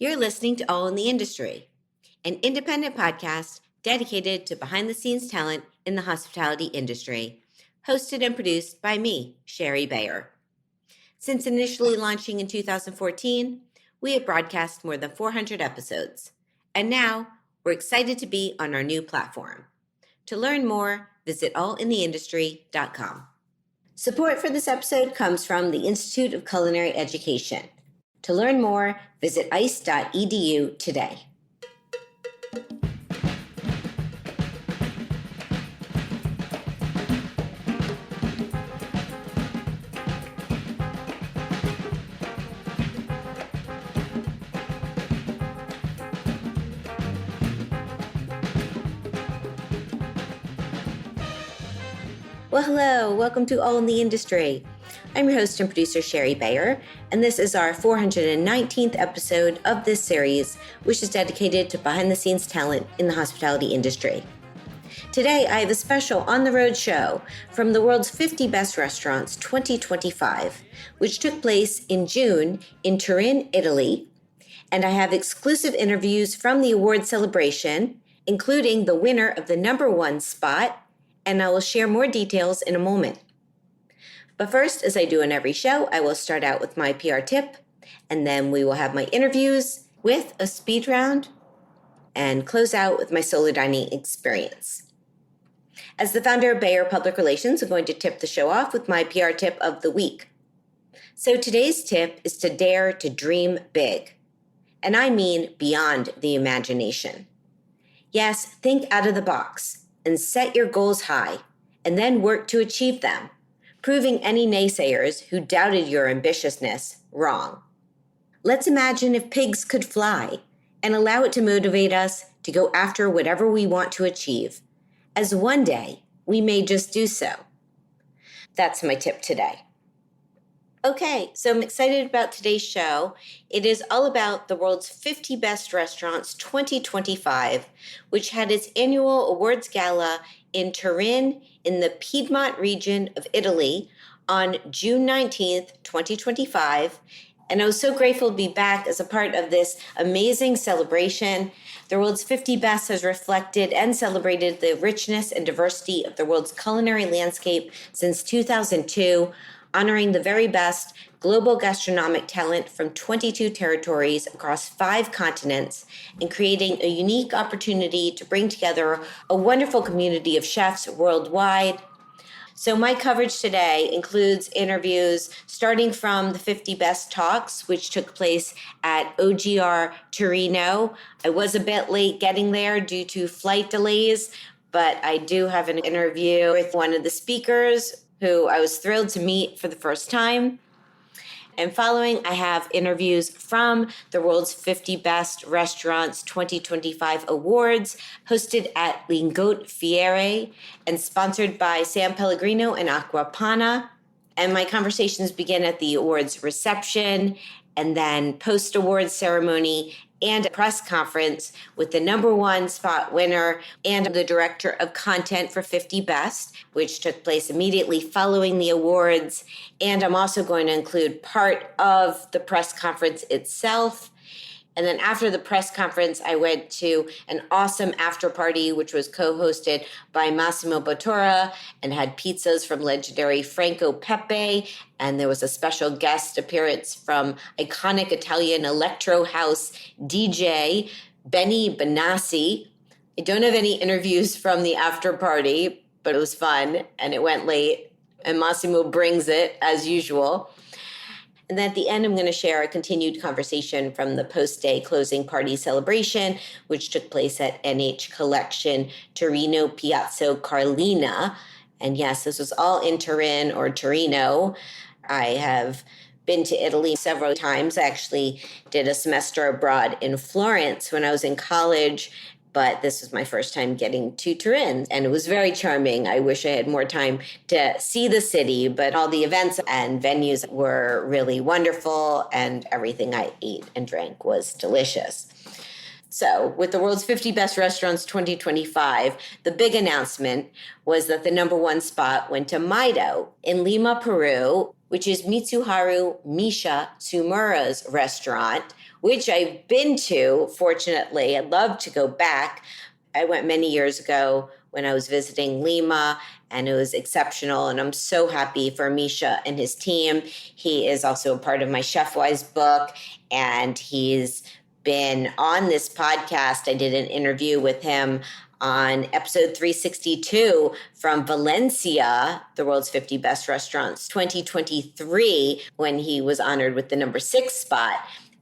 You're listening to All in the Industry, an independent podcast dedicated to behind-the-scenes talent in the hospitality industry, hosted and produced by me, Shari Bayer. Since initially launching in 2014, we have broadcast more than 400 episodes, and now we're excited to be on our new platform. To learn more, visit allintheindustry.com. Support for this episode comes from the Institute of Culinary Education. To learn more, visit ice.edu today. Well, hello. Welcome to All in the Industry. I'm your host and producer, Shari Bayer, and this is our 419th episode of this series, which is dedicated to behind-the-scenes talent in the hospitality industry. Today, I have a special on-the-road show from the World's 50 Best Restaurants 2025, which took place in June in Turin, Italy, and I have exclusive interviews from the award celebration, including the winner of the #1 spot, and I will share more details in a moment. But first, as I do in every show, I will start out with my PR tip, and then we will have my interviews with a speed round, and close out with my solo dining experience. As the founder of Bayer Public Relations, I'm going to tip the show off with my PR tip of the week. So today's tip is to dare to dream big, and I mean beyond the imagination. Yes, think out of the box and set your goals high, and then work to achieve them, proving any naysayers who doubted your ambitiousness wrong. Let's imagine if pigs could fly and allow it to motivate us to go after whatever we want to achieve, as one day we may just do so. That's my tip today. Okay, so I'm excited about today's show. It is all about the World's 50 Best Restaurants 2025, which had its annual awards gala in Turin in the Piedmont region of Italy on June 19th, 2025. And I was so grateful to be back as a part of this amazing celebration. The World's 50 Best has reflected and celebrated the richness and diversity of the world's culinary landscape since 2002, honoring the very best global gastronomic talent from 22 territories across 5 continents and creating a unique opportunity to bring together a wonderful community of chefs worldwide. So my coverage today includes interviews starting from the 50 Best Talks, which took place at OGR Torino. I was a bit late getting there due to flight delays, but I do have an interview with one of the speakers who I was thrilled to meet for the first time. And following, I have interviews from the World's 50 Best Restaurants 2025 Awards, hosted at Lingote Fiere and sponsored by San Pellegrino and Acqua Panna. And my conversations begin at the awards reception and then post-awards ceremony and a press conference with the #1 spot winner and the director of content for 50 Best, which took place immediately following the awards. And I'm also going to include part of the press conference itself. And then after the press conference, I went to an awesome after party, which was co-hosted by Massimo Bottura and had pizzas from legendary Franco Pepe. And there was a special guest appearance from iconic Italian electro house DJ Benny Benassi. I don't have any interviews from the after party, but it was fun and it went late. And Massimo brings it as usual. And then at the end, I'm going to share a continued conversation from the post-day closing party celebration, which took place at NH Collection Torino Piazza Carlina. And yes, this was all in Turin or Torino. I have been to Italy several times. I actually did a semester abroad in Florence when I was in college, but this was my first time getting to Turin, and it was very charming. I wish I had more time to see the city, but all the events and venues were really wonderful, and everything I ate and drank was delicious. So with the World's 50 Best Restaurants 2025, the big announcement was that the #1 spot went to Maido in Lima, Peru, which is Mitsuharu Micha Tsumura's restaurant, which I've been to, fortunately. I'd love to go back. I went many years ago when I was visiting Lima, and it was exceptional. And I'm so happy for Micha and his team. He is also a part of my Chef Wise book, and he's been on this podcast. I did an interview with him on episode 362 from Valencia, the world's 50 best restaurants, 2023, when he was honored with the number 6 spot.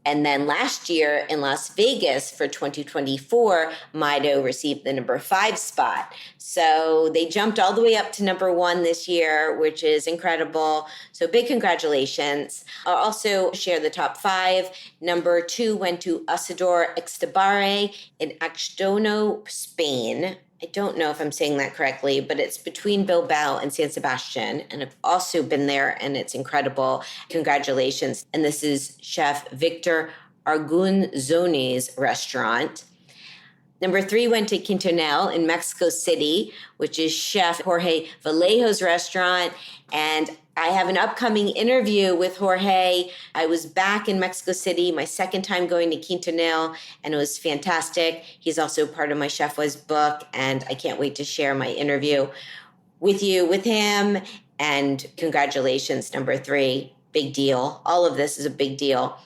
And then last year in Las Vegas for 2024, Maido received the number 5 spot. So they jumped all the way up to number 1 this year, which is incredible. So big congratulations. I'll also share the top 5. Number 2 went to Asador Extabare in Axtono, Spain. I don't know if I'm saying that correctly, but it's between Bilbao and San Sebastian. And I've also been there, and it's incredible. Congratulations. And this is Chef Victor Argunzoni's restaurant. Number 3 went to Quintonel in Mexico City, which is Chef Jorge Vallejo's restaurant. And I have an upcoming interview with Jorge. I was back in Mexico City, my second time going to Quintonel, and it was fantastic. He's also part of my Chef Was book, and I can't wait to share my interview with you, with him. And congratulations, number 3, big deal. All of this is a big deal.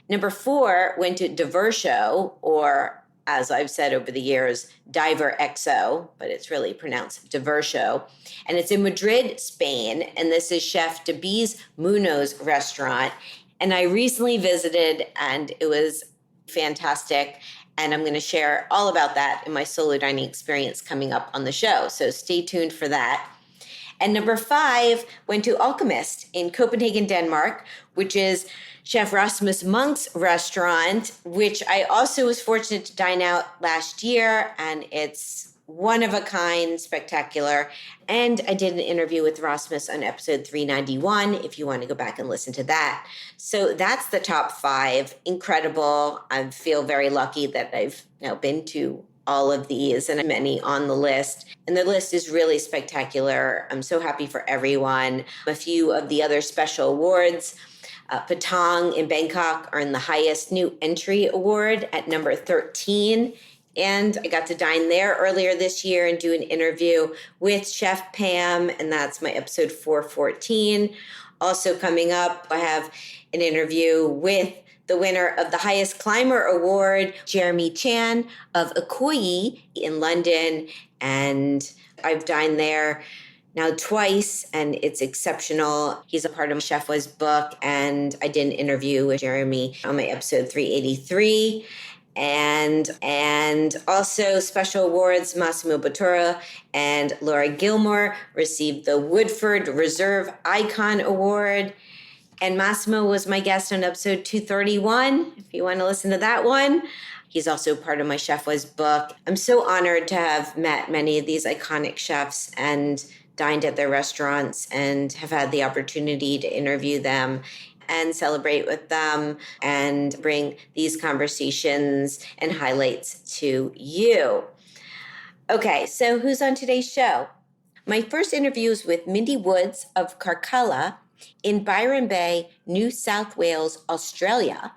Number 4 went to Diversho, or as I've said over the years, Diver XO, but it's really pronounced Diversho. And it's in Madrid, Spain. And this is Chef Dabiz Muno's restaurant. And I recently visited, and it was fantastic. And I'm going to share all about that in my solo dining experience coming up on the show. So stay tuned for that. And number 5 went to Alchemist in Copenhagen, Denmark, which is Chef Rasmus Munk's restaurant, which I also was fortunate to dine out last year, and it's one of a kind, spectacular. And I did an interview with Rasmus on episode 391, if you want to go back and listen to that. So that's the top 5. Incredible. I feel very lucky that I've now been to all of these and many on the list. And the list is really spectacular. I'm so happy for everyone. A few of the other special awards. Patong in Bangkok earned the highest new entry award at number 13. And I got to dine there earlier this year and do an interview with Chef Pam, and that's my episode 414. Also coming up, I have an interview with the winner of the highest climber award, Jeremy Chan of Ikoyi in London. And I've dined there now twice, and it's exceptional. He's a part of Chef Was book, and I did an interview with Jeremy on my episode 383. And also special awards, Massimo Bottura and Laura Gilmore received the Woodford Reserve Icon Award. And Massimo was my guest on episode 231, if you want to listen to that one. He's also part of my Chef Was book. I'm so honored to have met many of these iconic chefs and dined at their restaurants and have had the opportunity to interview them and celebrate with them and bring these conversations and highlights to you. Okay, so who's on today's show? My first interview is with Mindy Woods of Karkalla in Byron Bay, New South Wales, Australia.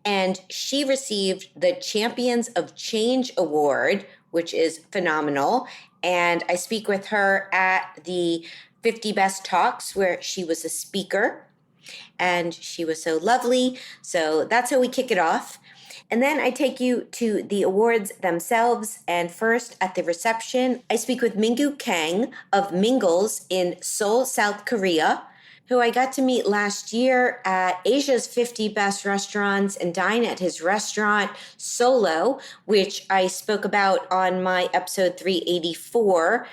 And she received the Champions of Change Award, which is phenomenal. And I speak with her at the 50 Best Talks, where she was a speaker. And she was so lovely. So that's how we kick it off. And then I take you to the awards themselves. And first, at the reception, I speak with Mingoo Kang of Mingles in Seoul, South Korea, who I got to meet last year at Asia's 50 Best Restaurants and dine at his restaurant, Solo, which I spoke about on my episode 384.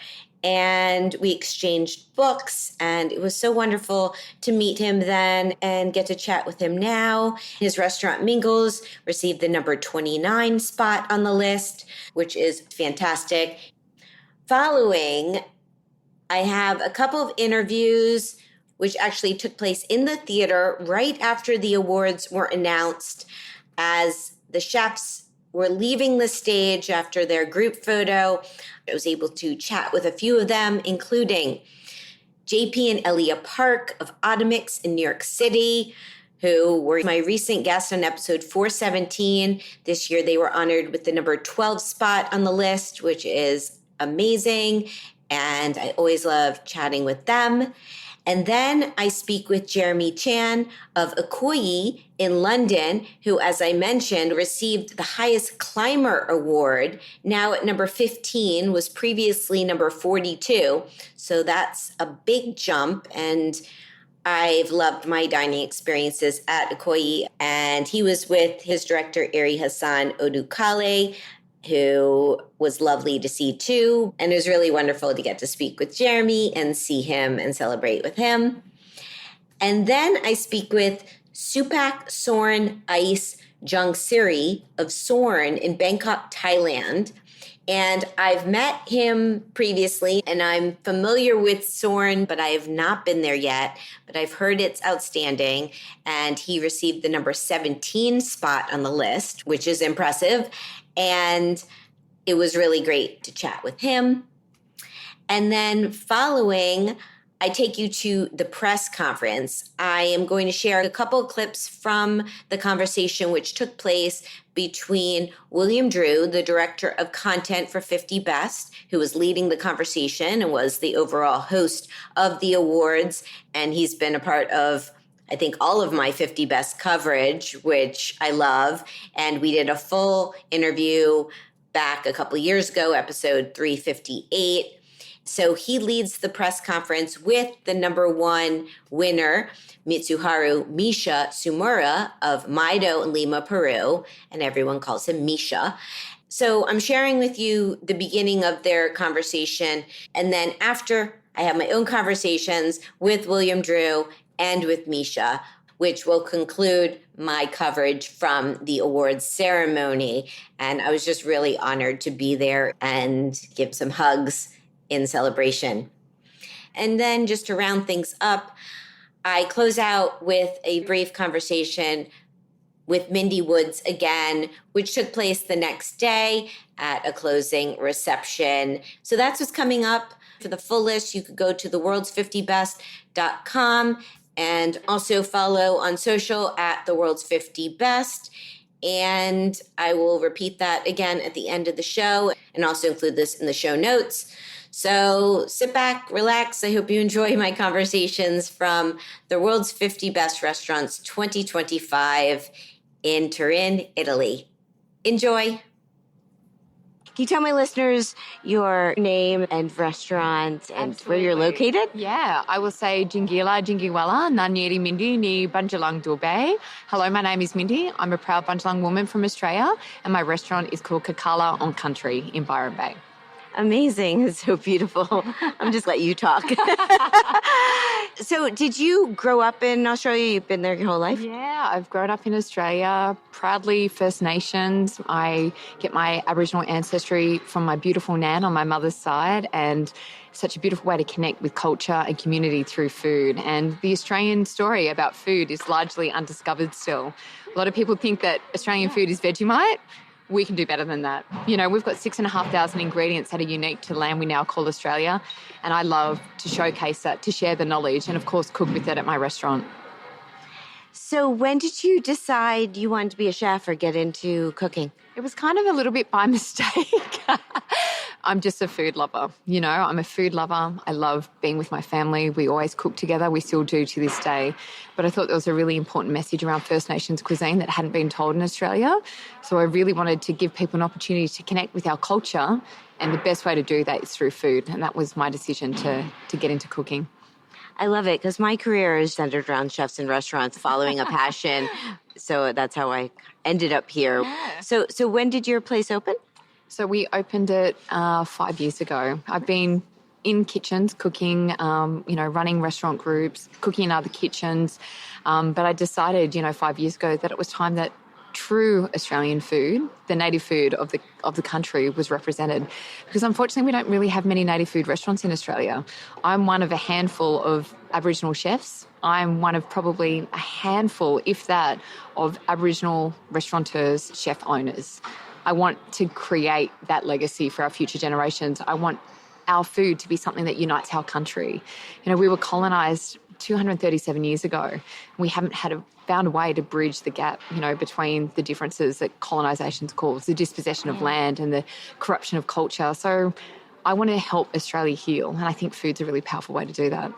And we exchanged books, and it was so wonderful to meet him then and get to chat with him now. His restaurant, Mingles, received the number 29 spot on the list, which is fantastic. Following, I have a couple of interviews which actually took place in the theater right after the awards were announced, as the chefs were leaving the stage after their group photo. I was able to chat with a few of them, including JP and Ellia Park of Atomix in New York City, who were my recent guest on episode 417. This year, they were honored with the number 12 spot on the list, which is amazing. And I always love chatting with them. And then I speak with Jeremy Chan of Ikoyi in London, who, as I mentioned, received the highest climber award, now at number 15, was previously number 42. So that's a big jump. And I've loved my dining experiences at Ikoyi. And he was with his director, Eri Hassan Odukale, who was lovely to see too. And it was really wonderful to get to speak with Jeremy and see him and celebrate with him. And then I speak with Supaksorn Ice Jongsiri of Sorn in Bangkok, Thailand. And I've met him previously, and I'm familiar with Sorn, but I have not been there yet. But I've heard it's outstanding. And he received the number 17 spot on the list, which is impressive. And it was really great to chat with him. And then following, I take you to the press conference. I am going to share a couple of clips from the conversation which took place between William Drew, the director of content for 50 Best, who was leading the conversation and was the overall host of the awards. And he's been a part of, I think, all of my 50 Best coverage, which I love. And we did a full interview back a couple years ago, episode 358. So he leads the press conference with the number one winner, Mitsuharu Micha Tsumura of Maido in Lima, Peru, and everyone calls him Micha. So I'm sharing with you the beginning of their conversation. And then after, I have my own conversations with William Drew and with Micha, which will conclude my coverage from the awards ceremony. And I was just really honored to be there and give some hugs in celebration. And then just to round things up, I close out with a brief conversation with Mindy Woods again, which took place the next day at a closing reception. So that's what's coming up. For the full list, you could go to theworlds50best.com and also follow on social at theworlds50best. And I will repeat that again at the end of the show and also include this in the show notes. So sit back, relax. I hope you enjoy my conversations from the World's 50 Best Restaurants 2025 in Turin, Italy. Enjoy. Can you tell my listeners your name and restaurant and Absolutely. Where you're located? Yeah, I will say Jingila, Jingiwala, Nanyeri Mindy, Ni Banjalang Dube. Hello, my name is Mindy. I'm a proud Banjalang woman from Australia, and my restaurant is called Karkalla on Country in Byron Bay. Amazing. It's so beautiful. I'm just let you talk. So did you grow up in Australia? You've been there your whole life? Yeah, I've grown up in Australia, proudly First Nations. I get my Aboriginal ancestry from my beautiful Nan on my mother's side, and such a beautiful way to connect with culture and community through food. And the Australian story about food is largely undiscovered still. A lot of people think that Australian food is Vegemite. We can do better than that. You know, we've got 6,500 ingredients that are unique to the land we now call Australia. And I love to showcase that, to share the knowledge, and of course, cook with it at my restaurant. So when did you decide you wanted to be a chef or get into cooking? It was kind of a little bit by mistake. I'm just a food lover. You know, I'm a food lover. I love being with my family. We always cook together. We still do to this day. But I thought there was a really important message around First Nations cuisine that hadn't been told in Australia. So I really wanted to give people an opportunity to connect with our culture. And the best way to do that is through food. And that was my decision to get into cooking. I love it because my career is centered around chefs and restaurants, following a passion. So that's how I ended up here. Yeah. So when did your place open? So we opened it 5 years ago. I've been in kitchens cooking, running restaurant groups, cooking in other kitchens. But I decided, 5 years ago that it was time that true Australian food, the native food of the country, was represented. Because unfortunately, we don't really have many native food restaurants in Australia. I'm one of a handful of Aboriginal chefs. I'm one of probably a handful, if that, of Aboriginal restaurateurs, chef owners. I want to create that legacy for our future generations. I want our food to be something that unites our country. We were colonised 237 years ago. We haven't found a way to bridge the gap, between the differences that colonisation's caused, the dispossession of land and the corruption of culture. So I want to help Australia heal, and I think food's a really powerful way to do that.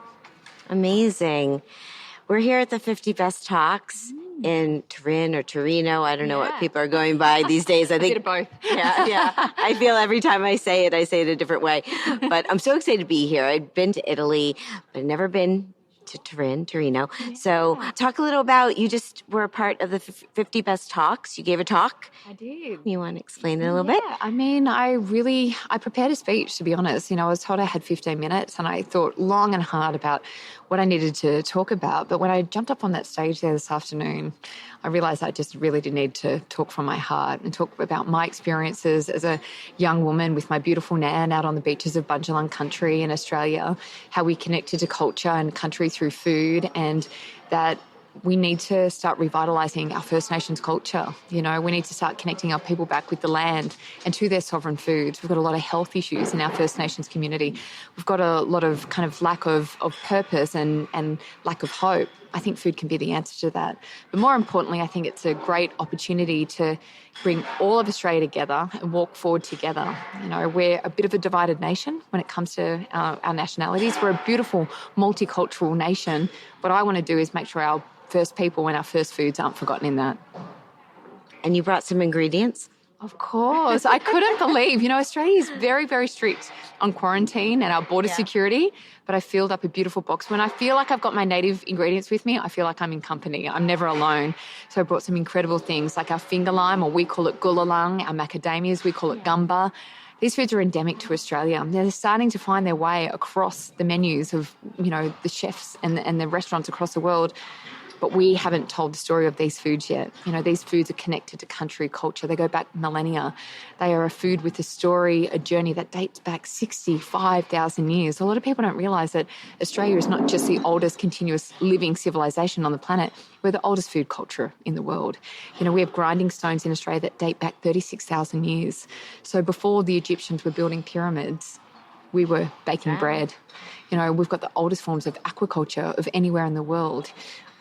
Amazing. We're here at the 50 Best Talks in Turin or Torino. I don't know what people are going by these days. I think a bit of both. Yeah. I feel every time I say it a different way. But I'm so excited to be here. I'd been to Italy, but I'd never been to Torino. Yeah. So talk a little about, you just were a part of the 50 Best Talks. You gave a talk. I did. You want to explain it a little bit? I mean, I prepared a speech, to be honest. I was told I had 15 minutes and I thought long and hard about what I needed to talk about. But when I jumped up on that stage there this afternoon, I realised I just really did need to talk from my heart and talk about my experiences as a young woman with my beautiful nan out on the beaches of Bundjalung country in Australia, how we connected to culture and country through food, and that we need to start revitalising our First Nations culture. We need to start connecting our people back with the land and to their sovereign foods. We've got a lot of health issues in our First Nations community. We've got a lot of kind of lack of purpose and lack of hope. I think food can be the answer to that. But more importantly, I think it's a great opportunity to bring all of Australia together and walk forward together. We're a bit of a divided nation when it comes to our nationalities. We're a beautiful multicultural nation. What I want to do is make sure our first people and our first foods aren't forgotten in that. And you brought some ingredients? Of course. I couldn't believe, Australia is very, very strict on quarantine and our border security, but I filled up a beautiful box. When I feel like I've got my native ingredients with me, I feel like I'm in company. I'm never alone. So I brought some incredible things like our finger lime, or we call it gulalang, our macadamias, we call it gumba. These foods are endemic to Australia. They're starting to find their way across the menus of, the chefs and the restaurants across the world. But we haven't told the story of these foods yet. These foods are connected to country, culture. They go back millennia. They are a food with a story, a journey that dates back 65,000 years. A lot of people don't realise that Australia is not just the oldest continuous living civilization on the planet. We're the oldest food culture in the world. We have grinding stones in Australia that date back 36,000 years. So before the Egyptians were building pyramids, we were baking bread. We've got the oldest forms of aquaculture of anywhere in the world.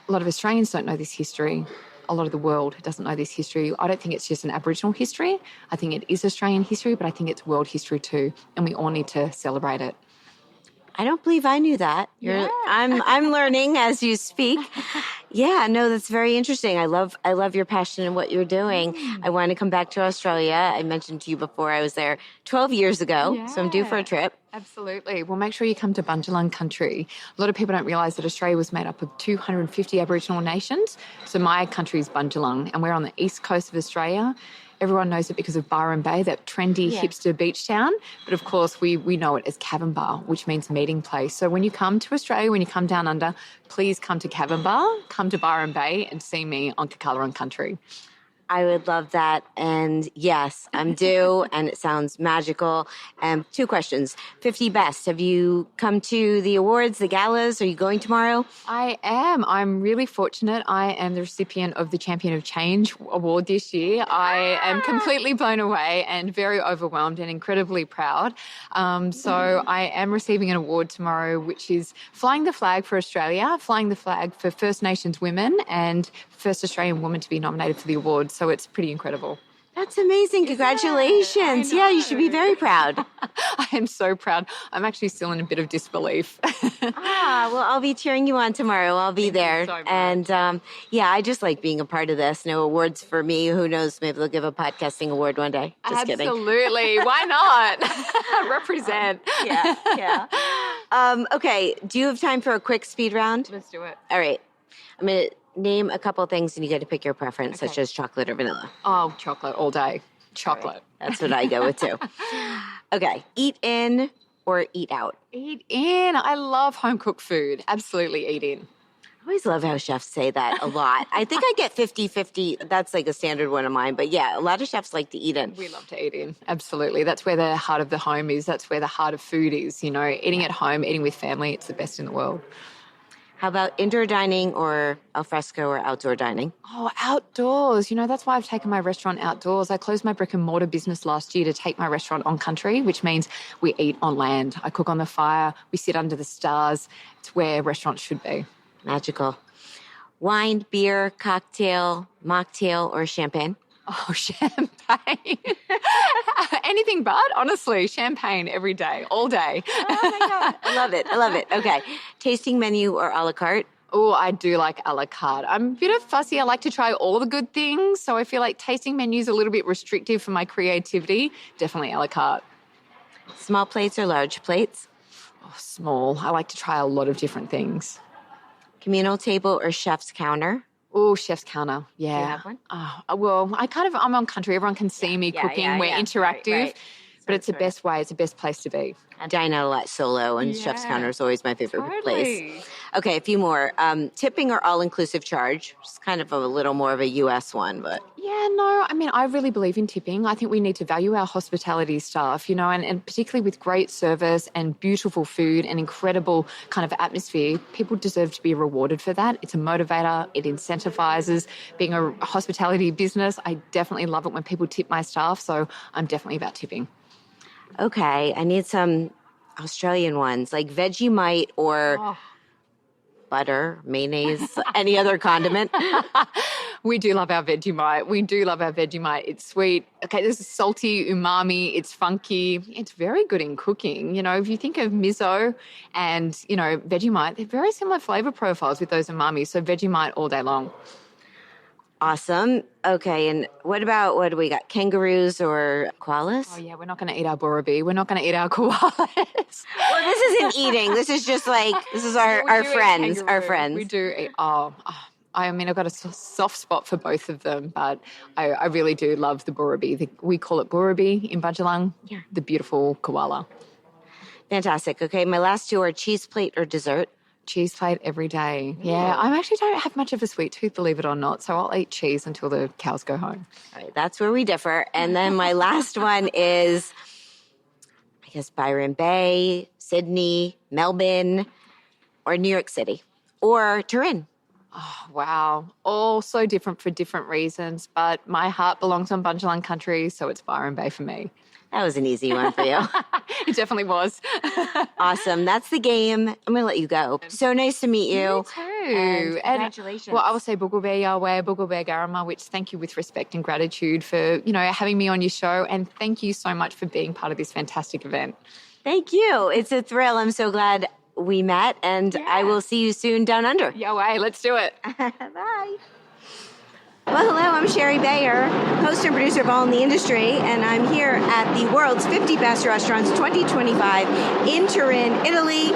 A lot of Australians don't know this history. A lot of the world doesn't know this history. I don't think it's just an Aboriginal history. I think it is Australian history, but I think it's world history too, and we all need to celebrate it. I don't believe I knew that. I'm learning as you speak. Yeah, no, that's very interesting. I love your passion and what you're doing. I want to come back to Australia. I mentioned to you before I was there 12 years ago, so I'm due for a trip. Absolutely. Well, make sure you come to Bundjalung country. A lot of people don't realise that Australia was made up of 250 Aboriginal nations. So my country is Bundjalung, and we're on the east coast of Australia. Everyone knows it because of Byron Bay, that trendy hipster beach town. But of course, we know it as Cavanbar, which means meeting place. So when you come to Australia, when you come down under, please come to Cavanbar, come to Byron Bay and see me on Karkalla country. I would love that. And yes, I'm due, and it sounds magical. 2 questions. 50 Best. Have you come to the awards, the galas? Are you going tomorrow? I am. I'm really fortunate. I am the recipient of the Champion of Change award this year. I am completely blown away and very overwhelmed and incredibly proud. So I am receiving an award tomorrow, which is flying the flag for Australia, flying the flag for First Nations women, and first Australian woman to be nominated for the award. So it's pretty incredible. That's amazing. Congratulations. Yeah, you should be very proud. I am so proud. I'm actually still in a bit of disbelief. Well, I'll be cheering you on tomorrow. I'll be there. So and I just like being a part of this. No awards for me. Who knows? Maybe they'll give a podcasting award one day. Just kidding. Absolutely. Why not? Represent. Yeah. Okay. Do you have time for a quick speed round? Let's do it. All right. I'm going to name a couple things and you get to pick your preference, such as chocolate or vanilla. Oh, chocolate all day. Chocolate. Right. That's what I go with too. Okay. Eat in or eat out? Eat in. I love home-cooked food. Absolutely eat in. I always love how chefs say that a lot. I think I get 50-50. That's like a standard one of mine. But yeah, a lot of chefs like to eat in. We love to eat in. Absolutely. That's where the heart of the home is. That's where the heart of food is. Eating at home, eating with family, it's the best in the world. How about indoor dining or al fresco or outdoor dining? Oh, outdoors. That's why I've taken my restaurant outdoors. I closed my brick and mortar business last year to take my restaurant on country, which means we eat on land. I cook on the fire. We sit under the stars. It's where restaurants should be. Magical. Wine, beer, cocktail, mocktail, or champagne? Oh, champagne. Anything but, honestly, champagne every day, all day. Oh, my God. I love it. Okay. Tasting menu or a la carte? Oh, I do like a la carte. I'm a bit of fussy. I like to try all the good things. So I feel like tasting menus a little bit restrictive for my creativity. Definitely a la carte. Small plates or large plates? Oh, small. I like to try a lot of different things. Communal table or chef's counter? Oh, chef's counter. Yeah. Do you have one? Well, I'm on country. Everyone can see me cooking. We're interactive. Right. But it's the best way. It's the best place to be. I dine out a lot solo, and chef's counter is always my favorite place. Okay, a few more. Tipping or all-inclusive charge? It's kind of a little more of a U.S. one, but... Yeah, no, I really believe in tipping. I think we need to value our hospitality staff, and particularly with great service and beautiful food and incredible kind of atmosphere, people deserve to be rewarded for that. It's a motivator. It incentivizes. Being a hospitality business, I definitely love it when people tip my staff, so I'm definitely about tipping. Okay, I need some Australian ones, like Vegemite or butter, mayonnaise, any other condiment. We do love our Vegemite. It's sweet. Okay, this is salty, umami. It's funky. It's very good in cooking. If you think of miso and, Vegemite, they're very similar flavor profiles with those umami. So Vegemite all day long. Awesome. Okay, and what do we got? Kangaroos or koalas? Oh, yeah, we're not going to eat our borobi. We're not going to eat our koalas. Well, this isn't eating. This is just this is our friends. Our friends. We do eat. I've got a soft spot for both of them, but I really do love the borobi. We call it borobi in Bajalang, the beautiful koala. Fantastic. Okay, my last two are cheese plate or dessert. Cheese plate every day. Yeah, I actually don't have much of a sweet tooth, believe it or not, so I'll eat cheese until the cows go home. All right, that's where we differ. And then my last one is, I guess, Byron Bay, Sydney, Melbourne, or New York City, or Turin. Oh, wow. All so different for different reasons, but my heart belongs on Bundjalung country, so it's Byron Bay for me. That was an easy one for you. It definitely was. Awesome. That's the game. I'm going to let you go. So nice to meet you. You too. And congratulations. I will say Bugulbe Yahweh, Bugulbe Garama, which thank you with respect and gratitude for, having me on your show. And thank you so much for being part of this fantastic event. Thank you. It's a thrill. I'm so glad we met. And I will see you soon down under. Yahweh, let's do it. Bye. Well, hello, I'm Shari Bayer, host and producer of All in the Industry, and I'm here at the World's 50 Best Restaurants 2025 in Turin, Italy.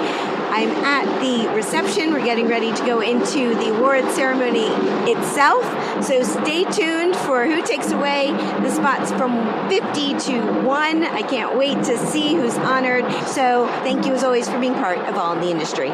I'm at the reception. We're getting ready to go into the award ceremony itself, so stay tuned for who takes away the spots from 50 to 1. I can't wait to see who's honored, so thank you as always for being part of All in the Industry.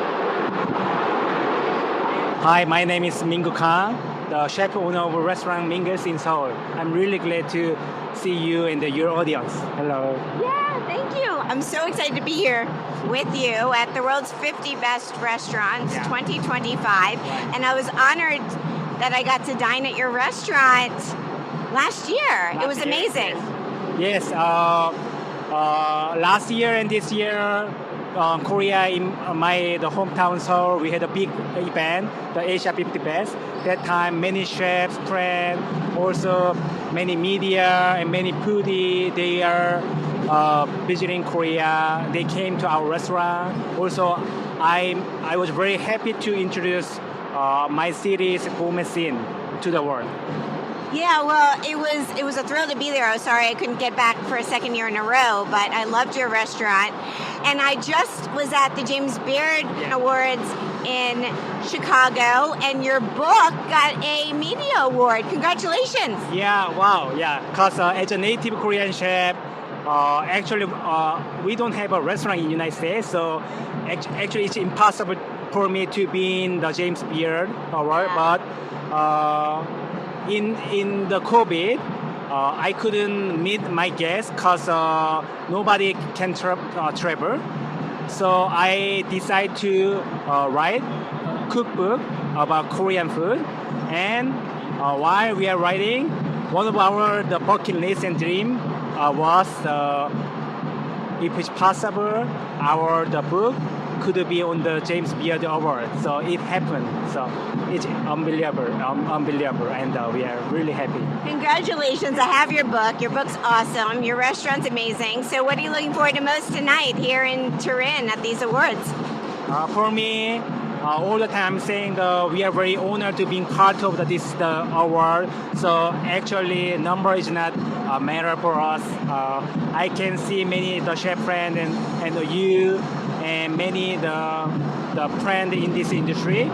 Hi, my name is Mingoo Kang, the chef owner of restaurant Mingles in Seoul. I'm really glad to see you and your audience. Hello. Yeah, thank you. I'm so excited to be here with you at the World's 50 Best Restaurants 2025. Right. And I was honored that I got to dine at your restaurant last year. It was amazing. Yes. Last year and this year, Korea, in the hometown Seoul, we had a big event, the Asia 50 Best. That time, many chefs, friends, also many media and many foodie, they are visiting Korea. They came to our restaurant. Also, I was very happy to introduce my city's gourmet scene to the world. Yeah, well, it was a thrill to be there. I was sorry I couldn't get back for a second year in a row, but I loved your restaurant. And I just was at the James Beard Awards in Chicago, and your book got a media award. Congratulations. Yeah, wow, yeah. Because as a native Korean chef, actually, we don't have a restaurant in the United States, so actually it's impossible for me to be in the James Beard Award, but in the COVID, I couldn't meet my guests because nobody can travel. So I decided to write cookbook about Korean food. And while we are writing, one of the bucket list and dream was if it's possible, the book could be on the James Beard Award. So it happened. So it's unbelievable, and we are really happy. Congratulations. I have your book. Your book's awesome. Your restaurant's amazing. So what are you looking forward to most tonight here in Turin at these awards? For me, all the time I'm saying we are very honored to being part of this award. So actually, number is not a matter for us. I can see many the chef friends and you and many the friends in this industry.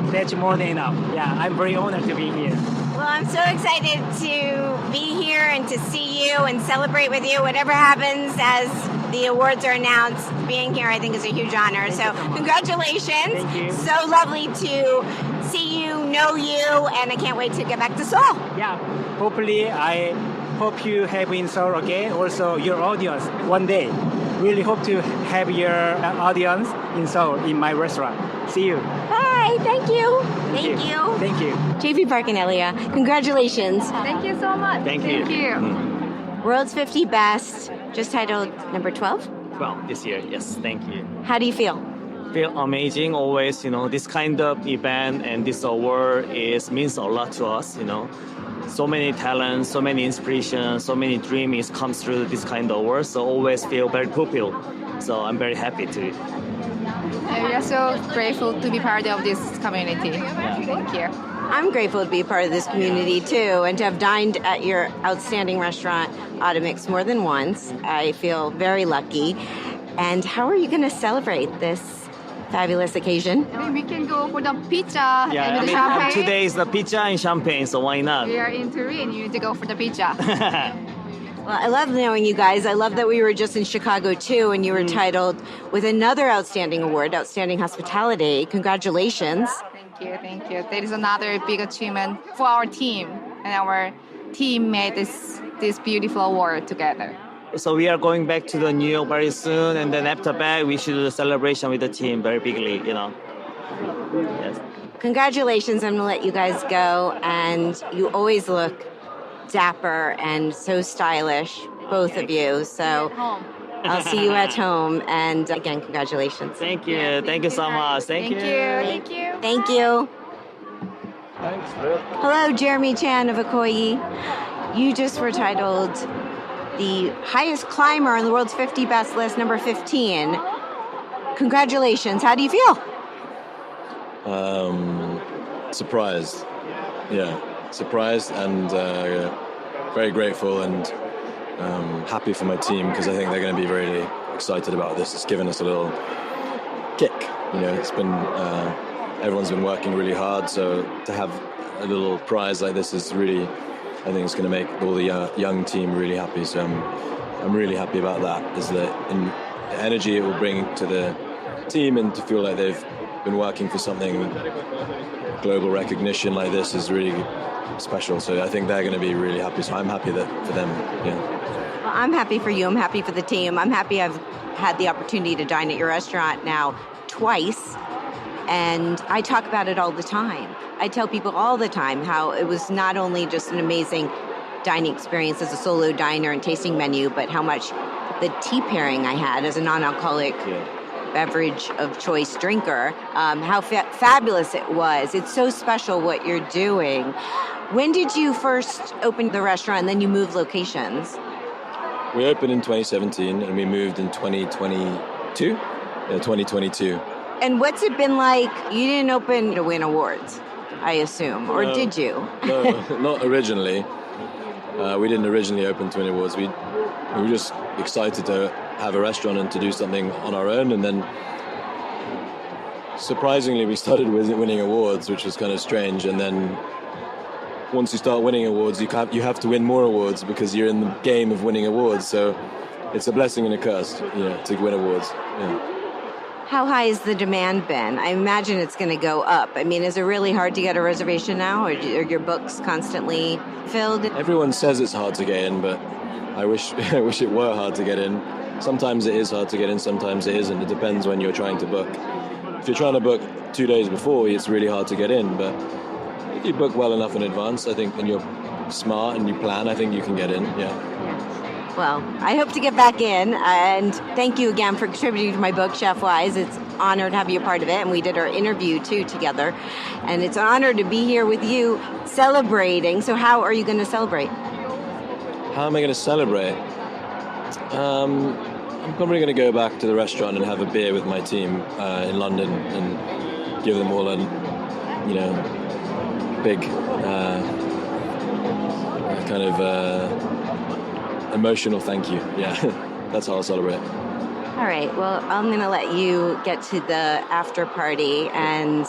That's more than enough. Yeah, I'm very honored to be here. Well, I'm so excited to be here and to see you and celebrate with you. Whatever happens as the awards are announced, being here I think is a huge honor. So congratulations. Thank you. So lovely to see you, know you, and I can't wait to get back to Seoul. Yeah, hopefully I hope you have in Seoul again. Also your audience one day. Really hope to have your audience in Seoul in my restaurant. See you. Bye. Thank you. Thank you. Thank you. JP Park and Ellia, congratulations. Thank you so much. Thank you. World's 50 Best, just titled number 12. Well, this year, yes, thank you. How do you feel? Feel amazing always, this kind of event and this award means a lot to us, So many talents, so many inspirations, so many dreams comes through this kind of award, so always feel very fulfilled. So I'm very happy to. We are so grateful to be part of this community. Thank you. I'm grateful to be a part of this community too, and to have dined at your outstanding restaurant, Atomix, more than once. I feel very lucky. And how are you going to celebrate this fabulous occasion? I think we can go for the pizza Yeah, and the champagne. today is the pizza and champagne, so why not? We are in Turin. You need to go for the pizza. Well, I love knowing you guys. I love that we were just in Chicago too, and you were titled with another outstanding award, Outstanding Hospitality. Congratulations. Thank you. That is another big achievement for our team, and our team made this beautiful award together. So we are going back to the New York very soon, and then after that, we should do the celebration with the team very bigly, Yes. Congratulations. I'm going to let you guys go, and you always look dapper and so stylish, both of you. So I'll see you at home, and again, congratulations. Thank you. Thank you so much. Thank you. Thank you. Thank you. Thanks. Hello, Jeremy Chan of Ikoyi. You just were titled the highest climber on the world's 50 best list, number 15. Congratulations. How do you feel? Surprised. Yeah, surprised and very grateful and happy for my team because I think they're going to be really excited about this. It's given us a little kick. It's been everyone's been working really hard, so to have a little prize like this is really, I think it's going to make all the young team really happy. So I'm really happy about that. Is the energy it will bring to the team, and to feel like they've been working for something, global recognition like this is really special. So I think they're going to be really happy. So I'm happy for them. Yeah. Well, I'm happy for you. I'm happy for the team. I'm happy I've had the opportunity to dine at your restaurant now twice. And I talk about it all the time. I tell people all the time how it was not only just an amazing dining experience as a solo diner and tasting menu, but how much the tea pairing I had as a non-alcoholic beverage of choice drinker, how fabulous it was. It's so special what you're doing. When did you first open the restaurant and then you moved locations? We opened in 2017 and we moved in 2022. 2022. And what's it been like? You didn't open to win awards, I assume, or did you? No, not originally. We didn't originally open to win awards. We were just excited to have a restaurant and to do something on our own. And then, surprisingly, we started winning awards, which was kind of strange. And then, once you start winning awards, you have to win more awards because you're in the game of winning awards. So it's a blessing and a curse, to win awards. Yeah. How high has the demand been? I imagine it's going to go up. I mean, is it really hard to get a reservation now, or are your books constantly filled? Everyone says it's hard to get in, but I wish it were hard to get in. Sometimes it is hard to get in, sometimes it isn't. It depends when you're trying to book. if you're trying to book 2 days before, it's really hard to get in. But if you book well enough in advance, I think, and you're smart and you plan, I think you can get in. Yeah. Well, I hope to get back in, and thank you again for contributing to my book, Chef Wise. It's an honor to have you a part of it, and we did our interview, too, together. And it's an honor to be here with you celebrating. So how are you going to celebrate? How am I going to celebrate? I'm probably going to go back to the restaurant and have a beer with my team in London and give them all a, big kind of emotional thank you. Yeah, that's how I'll celebrate. All right. Well, I'm going to let you get to the after party, and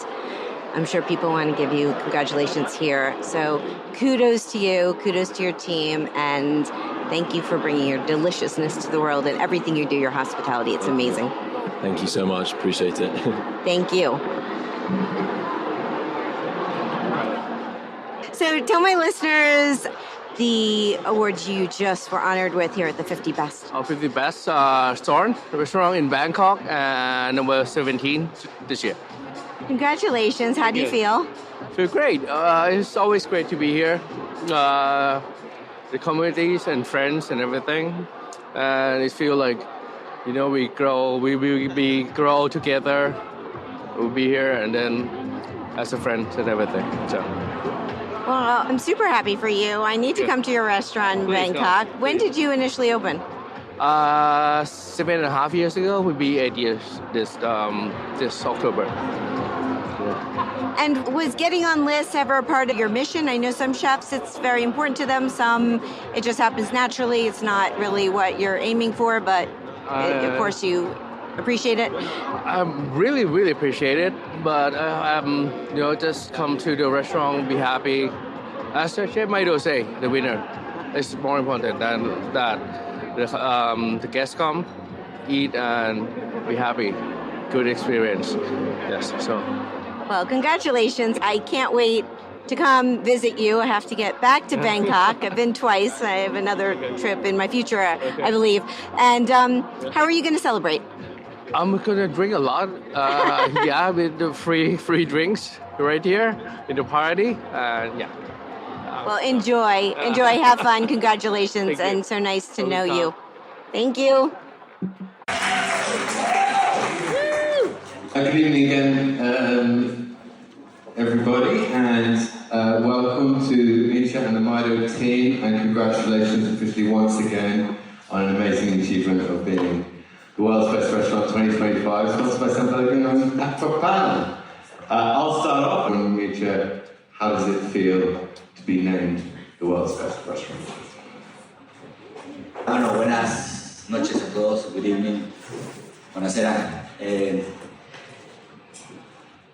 I'm sure people want to give you congratulations here. So kudos to you, kudos to your team, and thank you for bringing your deliciousness to the world and everything you do, your hospitality. It's amazing. Thank you so much. Appreciate it. Thank you. So tell my listeners the awards you just were honored with here at the 50 Best. 50 Best, Sorn, restaurant in Bangkok, number 17 this year. Congratulations. How do you feel? Feel great. It's always great to be here. The communities and friends and everything. And it feels like, we grow together. We'll be here and then as a friend and everything. So. Well, I'm super happy for you. I need to come to your restaurant in Bangkok. When did you initially open? 7.5 years ago. Will be 8 years this October. And was getting on lists ever a part of your mission? I know some chefs, it's very important to them. Some, it just happens naturally. It's not really what you're aiming for, but of course you appreciate it. I really, really appreciate it. But, just come to the restaurant, be happy. As Chef Maido say, the winner is more important than that. The guests come, eat, and be happy. Good experience. Yes, so. Well, congratulations. I can't wait to come visit you. I have to get back to Bangkok. I've been twice. I have another trip in my future, I believe. And how are you going to celebrate? I'm going to drink a lot. With the free drinks right here in the party. Well, enjoy. Have fun. Congratulations. And so nice to know you. Thank you. Good evening again, everybody, and welcome to Micha and the Maido team, and congratulations officially once again on an amazing achievement of being the world's best restaurant 2025, sponsored by San Atomix. I'll start off with Micha. How does it feel to be named the world's best restaurant? Bueno, buenas noches a todos. Good evening. Buonasera.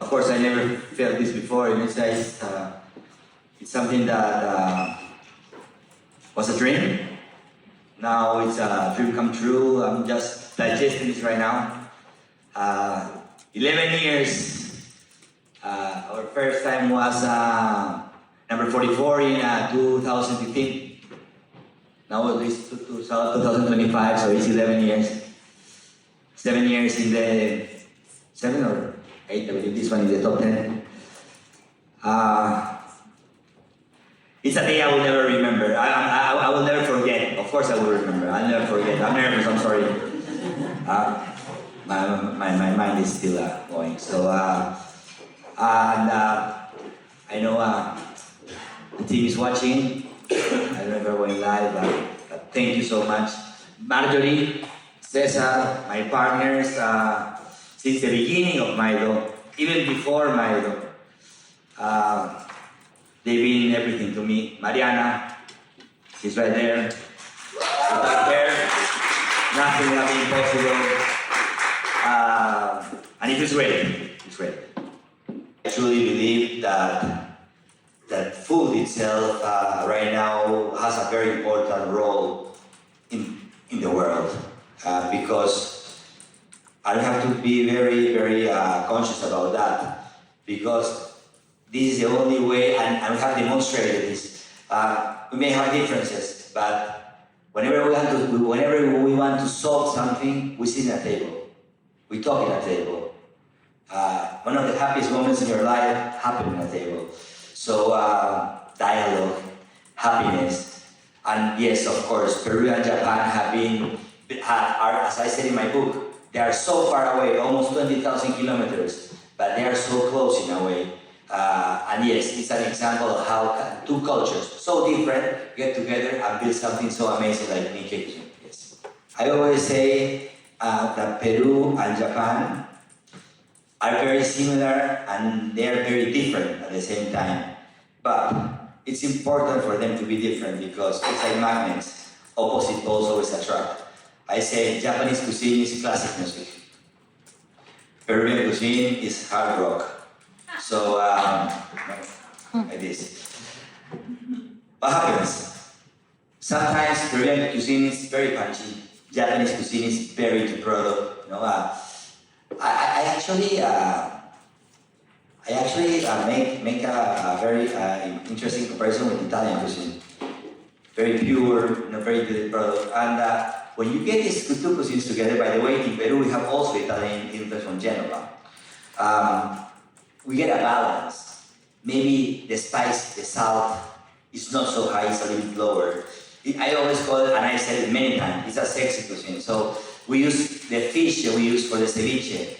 Of course, I never felt this before, and it's something that was a dream. Now it's a dream come true. I'm just digesting this right now. 11 years. Our first time was number 44 in 2015. Now it's 2025, so it's 11 years. 7 years in the 7 or 8, I believe this one is the top 10. It's a day I will never remember. I will never forget. Of course I will remember. I'll never forget. I'm nervous, I'm sorry. My mind is still going. So, I know the team is watching. I don't know if we're going live, but thank you so much. Marjorie, Cesar, my partners, since the beginning of Maido, even before Maido, they've been everything to me. Mariana, she's right there. Without her, nothing would have been possible. And it is great. It's great. I truly believe that food itself right now has a very important role in the world because I have to be very, very conscious about that because this is the only way, and we have demonstrated this. We may have differences, but whenever we want to solve something, we sit at a table. We talk at a table. One of the happiest moments in your life happened on the table. So dialogue, happiness, and yes, of course, Peru and Japan are, as I said in my book, they are so far away, almost 20,000 kilometers, but they are so close in a way. And yes, it's an example of how two cultures, so different, get together and build something so amazing like Nikkei. Yes. I always say that Peru and Japan are very similar and they are very different at the same time. But it's important for them to be different because it's like magnets. Opposite poles always attract. I say Japanese cuisine is classic music. Peruvian cuisine is hard rock. So, like this. What happens? Sometimes Peruvian cuisine is very punchy. Japanese cuisine is very to product. You know, I actually make a very interesting comparison with Italian cuisine. Very pure, very good product. And when you get these two cuisines together, by the way, in Peru we have also Italian influence from Genova. We get a balance. Maybe the spice, the salt, is not so high, it's a little bit lower. I always call it, and I said it many times, it's a sexy cuisine. So we use the fish that we use for the ceviche.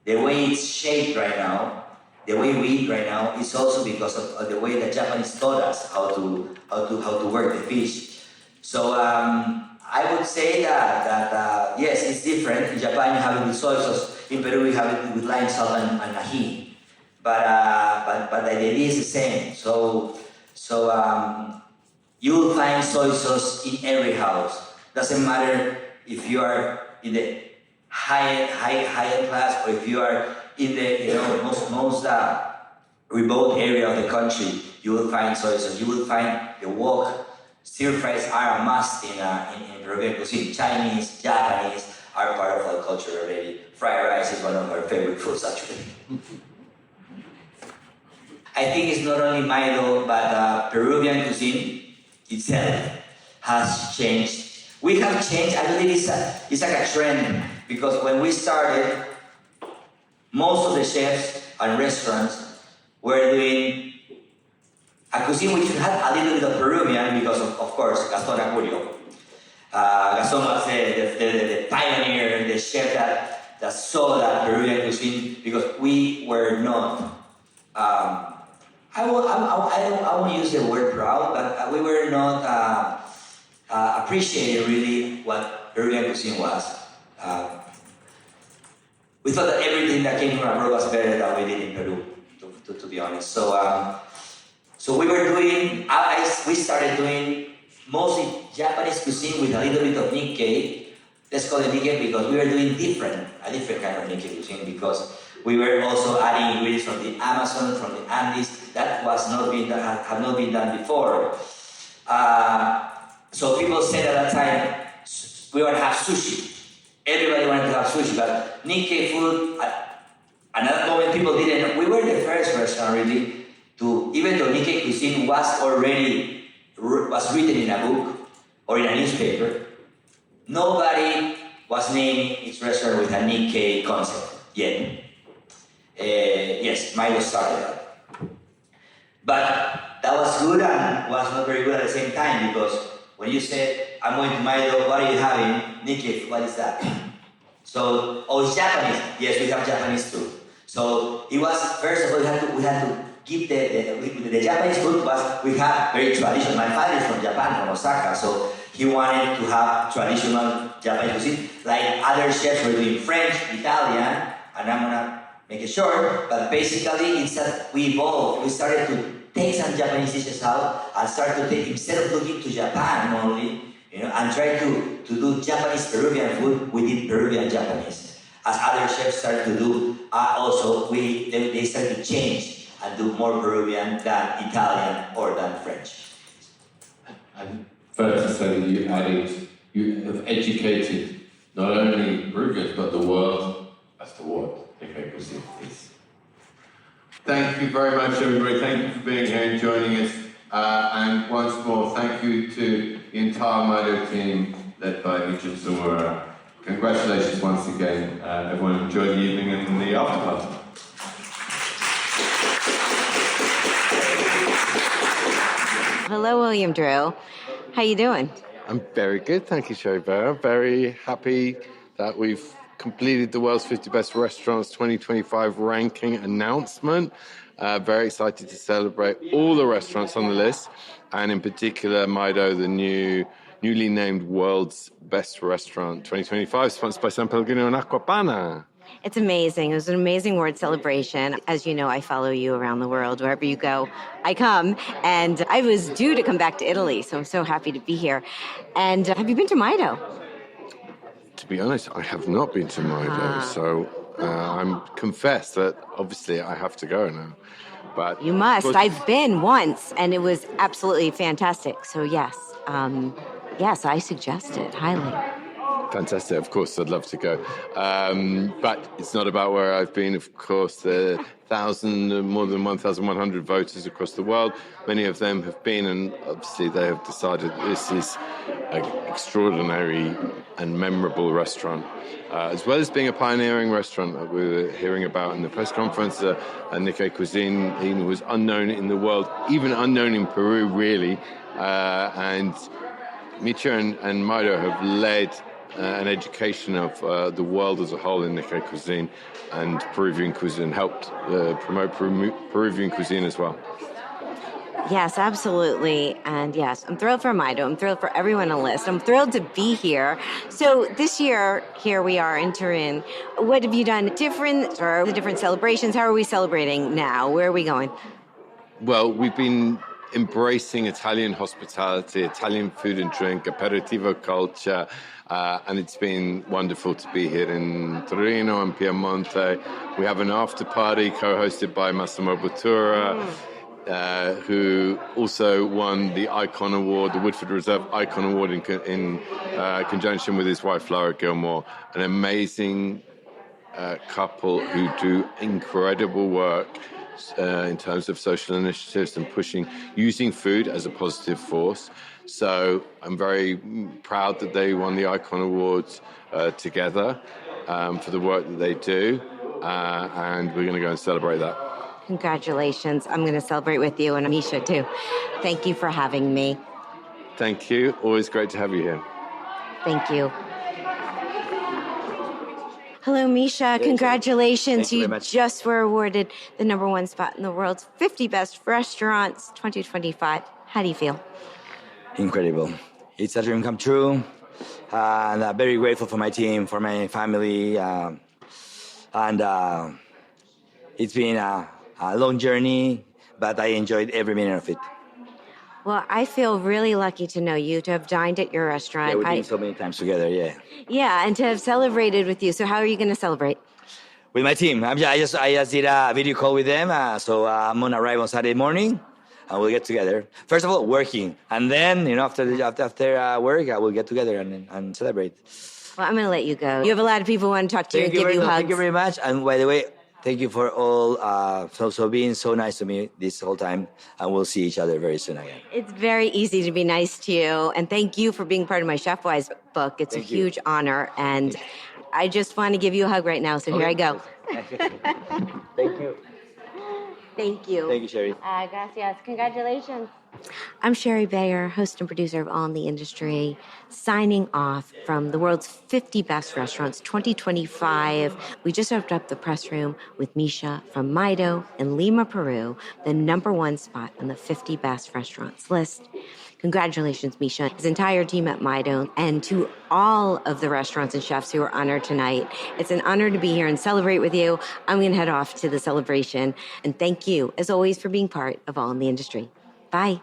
The way it's shaped right now, the way we eat right now, is also because of the way the Japanese taught us how to work the fish. So I would say that yes, it's different. In Japan you have it with soy sauce. In Peru we have it with lime salt and ají. But the idea is the same. So you will find soy sauce in every house. Doesn't matter if you are in the high class or if you are in the most remote area of the country. You will find soy sauce. You will find the wok. Stir fries are a must in Peruvian cuisine. Chinese, Japanese are part of our culture already. Fried rice is one of our favorite foods actually. I think it's not only Maido, but Peruvian cuisine itself has changed. We have changed. I believe it's like a trend because when we started, most of the chefs and restaurants were doing a cuisine which had a little bit of Peruvian because of course, Gaston Acurio. Gaston was the pioneer, the chef that saw that Peruvian cuisine because we were not. I won't use the word proud, but we were not appreciating really what Peruvian cuisine was. We thought that everything that came from abroad was better than we did in Peru, to be honest. So we were doing, we started doing mostly Japanese cuisine with a little bit of Nikkei. Let's call it Nikkei because we were doing a different kind of Nikkei cuisine because we were also adding ingredients from the Amazon, from the Andes. That had not been done before. So people said at that time, we want to have sushi. Everybody wanted to have sushi, but Nikkei food, at that moment people didn't know. We were the first restaurant really to, even though Nikkei cuisine was written in a book or in a newspaper, nobody was naming its restaurant with a Nikkei concept yet. Yes, Maido started that. But that was good and was not very good at the same time because when you said, I'm going to Maido, what are you having? Nikkei, what is that? So, it's Japanese. Yes, we have Japanese too. So it was, first of all, we had to give the Japanese food was, we have very traditional. My father is from Japan, from Osaka, so he wanted to have traditional Japanese cuisine. Like other chefs were doing French, Italian, and I'm gonna make it short, but basically we evolved. We started to take some Japanese dishes out and start to take, instead of looking to Japan only, and try to do Japanese Peruvian food, we did Peruvian Japanese. As other chefs started to do, also they started to change and do more Peruvian than Italian or than French. And fair to say that you have educated not only Peruvians but the world as to what Nikkei cuisine is. Thank you very much, everybody. Thank you for being here and joining us. And once more, thank you to the entire Maido team led by Tsumura, Congratulations once again. Everyone enjoy the evening and the after party. Hello, William Drew. How you doing? I'm very good, thank you, Shari Bear. Very happy that we've completed the World's 50 Best Restaurants 2025 ranking announcement. Very excited to celebrate all the restaurants on the list, and in particular, Maido, the newly named World's Best Restaurant 2025, sponsored by San Pellegrino and Aquapana. It's amazing. It was an amazing award celebration. As you know, I follow you around the world. Wherever you go, I come. And I was due to come back to Italy, so I'm so happy to be here. And have you been to Maido? To be honest, I have not been to Maido, so I'm confess that obviously I have to go now. But you must. I've been once, and it was absolutely fantastic. So yes, yes, I suggest it highly. Fantastic. Of course, I'd love to go. But it's not about where I've been. Of course, there are more than 1,100 voters across the world. Many of them have been, and obviously they have decided this is an extraordinary and memorable restaurant. As well as being a pioneering restaurant that we were hearing about in the press conference, Nikkei cuisine was unknown in the world, even unknown in Peru, really. And Micha and Maido have led an education of the world as a whole in Nikkei cuisine, and Peruvian cuisine helped promote Peruvian cuisine as well. Yes, absolutely. And yes, I'm thrilled for Maido. I'm thrilled for everyone on the list. I'm thrilled to be here. So this year, here we are in Turin. What have you done different, or the different celebrations? How are we celebrating now? Where are we going? Well, we've been embracing Italian hospitality, Italian food and drink, aperitivo culture, and it's been wonderful to be here in Torino and Piemonte. We have an after party co-hosted by Massimo Bottura, who also won the Icon Award, the Woodford Reserve Icon Award in conjunction with his wife, Lara Gilmore, an amazing couple who do incredible work in terms of social initiatives and using food as a positive force. So I'm very proud that they won the Icon Awards together for the work that they do, and we're going to go and celebrate that. Congratulations. I'm going to celebrate with you, and Misha too. Thank you for having me. Thank you. Always great to have you here. Thank you. Hello, Misha. Congratulations. You just were awarded the #1 spot in the world's 50 best restaurants 2025. How do you feel? Incredible. It's a dream come true. And I'm very grateful for my team, for my family. And it's been a long journey, but I enjoyed every minute of it. Well, I feel really lucky to know you, to have dined at your restaurant. Yeah, we've been so many times together, yeah. Yeah, and to have celebrated with you. So how are you going to celebrate? With my team. I just did a video call with them, so I'm going to arrive on Saturday morning, and we'll get together. First of all, working, and then, after work, I will get together and celebrate. Well, I'm going to let you go. You have a lot of people who want to talk to you and give you hugs. Thank you very much. And by the way, thank you for all so being so nice to me this whole time, and we'll see each other very soon again. It's very easy to be nice to you, and thank you for being part of my Chef Wise book. It's a huge honor, and I just want to give you a hug right now, so here I go. Thank you. Thank you. Thank you, Shari. Gracias. Congratulations. I'm Shari Bayer, host and producer of All in the Industry, signing off from the world's 50 best restaurants 2025. We just opened up the press room with Misha from Maido in Lima, Peru, the #1 spot on the 50 best restaurants list. Congratulations, Misha, his entire team at Maido, and to all of the restaurants and chefs who are honored tonight. It's an honor to be here and celebrate with you. I'm going to head off to the celebration, and thank you, as always, for being part of All in the Industry. Bye.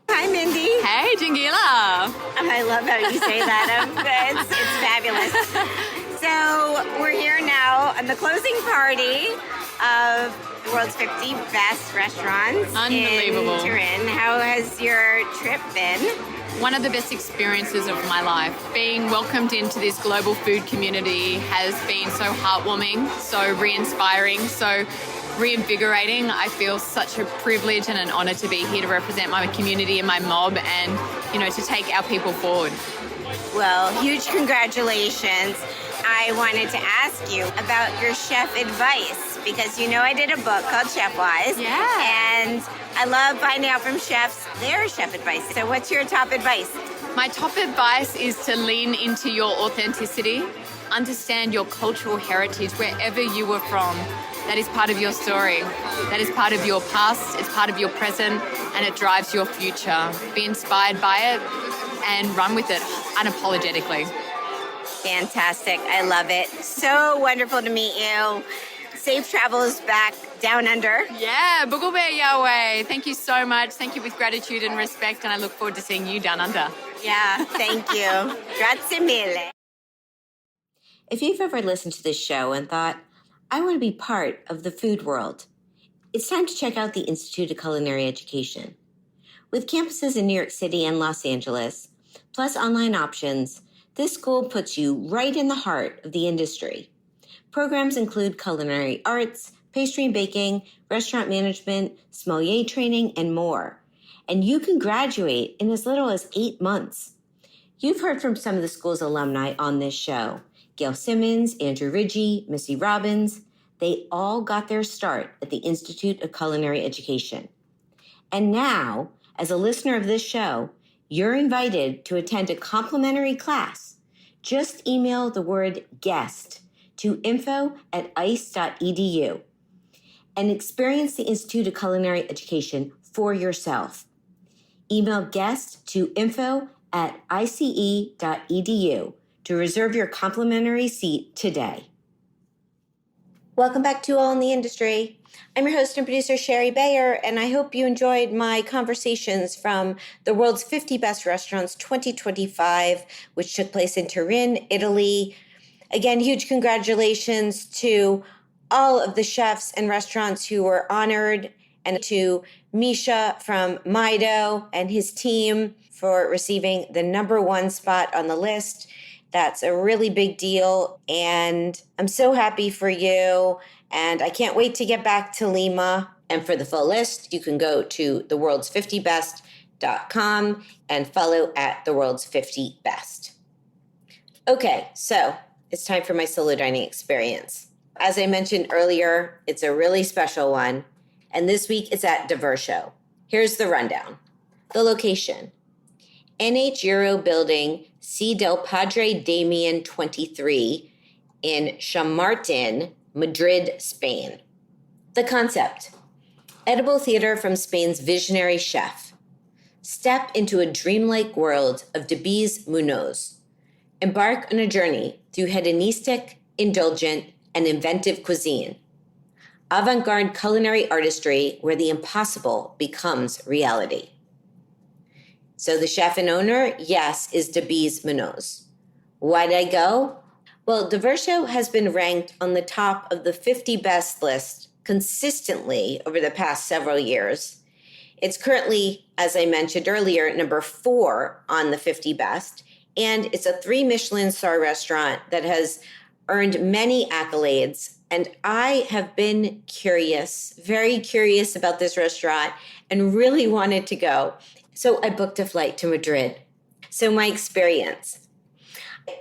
Hi, Mindy. Hey, Jingila. I love how you say that. It's fabulous. So we're here now on the closing party of the world's 50 best restaurants Unbelievable. in Turin. How has your trip been? One of the best experiences of my life. Being welcomed into this global food community has been so heartwarming, so re-inspiring, so reinvigorating. I feel such a privilege and an honour to be here to represent my community and my mob and, to take our people forward. Well, huge congratulations. I wanted to ask you about your chef advice because I did a book called Chef Wise. Yeah. And I love finding out from chefs their chef advice. So what's your top advice? My top advice is to lean into your authenticity, understand your cultural heritage wherever you were from. That is part of your story. That is part of your past, it's part of your present, and it drives your future. Be inspired by it and run with it unapologetically. Fantastic. I love it. So wonderful to meet you. Safe travels back down under. Yeah, Bugulbe Yahweh. Thank you so much. Thank you with gratitude and respect, and I look forward to seeing you down under. Yeah, thank you. Grazie mille. If you've ever listened to this show and thought, I want to be part of the food world, it's time to check out the Institute of Culinary Education. With campuses in New York City and Los Angeles, plus online options, this school puts you right in the heart of the industry. Programs include culinary arts, pastry and baking, restaurant management, sommelier training, and more. And you can graduate in as little as 8 months. You've heard from some of the school's alumni on this show. Gail Simmons, Andrew Ridgie, Missy Robbins, they all got their start at the Institute of Culinary Education. And now, as a listener of this show, you're invited to attend a complimentary class. Just email the word guest to info@ice.edu and experience the Institute of Culinary Education for yourself. Email guest to info@ice.edu to reserve your complimentary seat today. Welcome back to All in the Industry. I'm your host and producer, Shari Bayer, and I hope you enjoyed my conversations from the World's 50 Best Restaurants 2025, which took place in Turin, Italy. Again, huge congratulations to all of the chefs and restaurants who were honored, and to Micha from Maido and his team for receiving the #1 spot on the list. That's a really big deal, and I'm so happy for you, and I can't wait to get back to Lima. And for the full list, you can go to theworlds50best.com and follow at theworlds50best. Okay, so it's time for my solo dining experience. As I mentioned earlier, it's a really special one, and this week it's at Divershow. Here's the rundown. The location: NH Euro Building, C. Del Padre Damian 23 in Chamartin, Madrid, Spain. The concept: edible theater from Spain's visionary chef. Step into a dreamlike world of Dabiz Munoz. Embark on a journey through hedonistic, indulgent, and inventive cuisine. Avant-garde culinary artistry where the impossible becomes reality. So the chef and owner, yes, is Dabiz Munoz. Why'd I go? Well, Divershow has been ranked on the top of the 50 best list consistently over the past several years. It's currently, as I mentioned earlier, #4 on the 50 best, and it's a 3 Michelin star restaurant that has earned many accolades. And I have been curious, very curious about this restaurant and really wanted to go. So I booked a flight to Madrid. So my experience: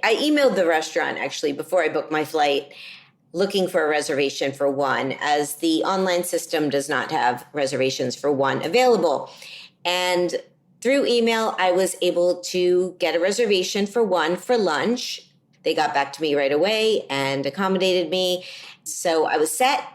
I emailed the restaurant actually before I booked my flight, looking for a reservation for one, as the online system does not have reservations for one available. And through email, I was able to get a reservation for one for lunch. They got back to me right away and accommodated me. So I was set.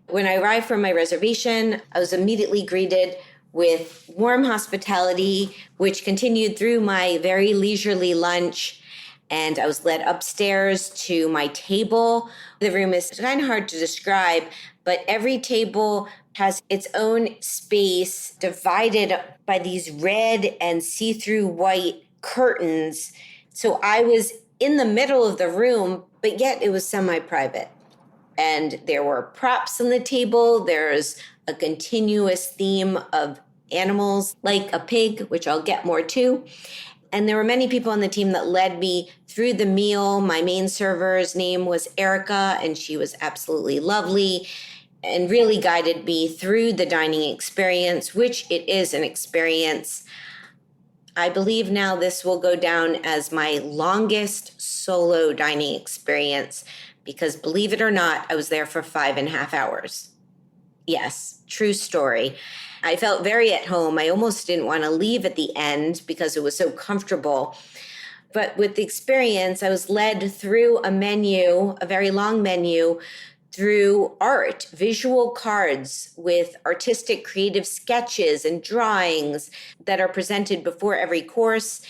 When I arrived for my reservation, I was immediately greeted with warm hospitality, which continued through my very leisurely lunch. And I was led upstairs to my table. The room is kind of hard to describe, but every table has its own space divided by these red and see-through white curtains. So I was in the middle of the room, but yet it was semi-private. And there were props on the table. There's a continuous theme of animals like a pig, which I'll get more to. And there were many people on the team that led me through the meal. My main server's name was Erica, and she was absolutely lovely. and really guided me through the dining experience, which it is an experience. I believe now this will go down as my longest solo dining experience because, believe it or not, I was there for 5.5 hours. Yes, true story. I felt very at home. I almost didn't want to leave at the end because it was so comfortable. But with the experience, I was led through a menu, a very long menu, through art, visual cards with artistic creative sketches and drawings that are presented before every course.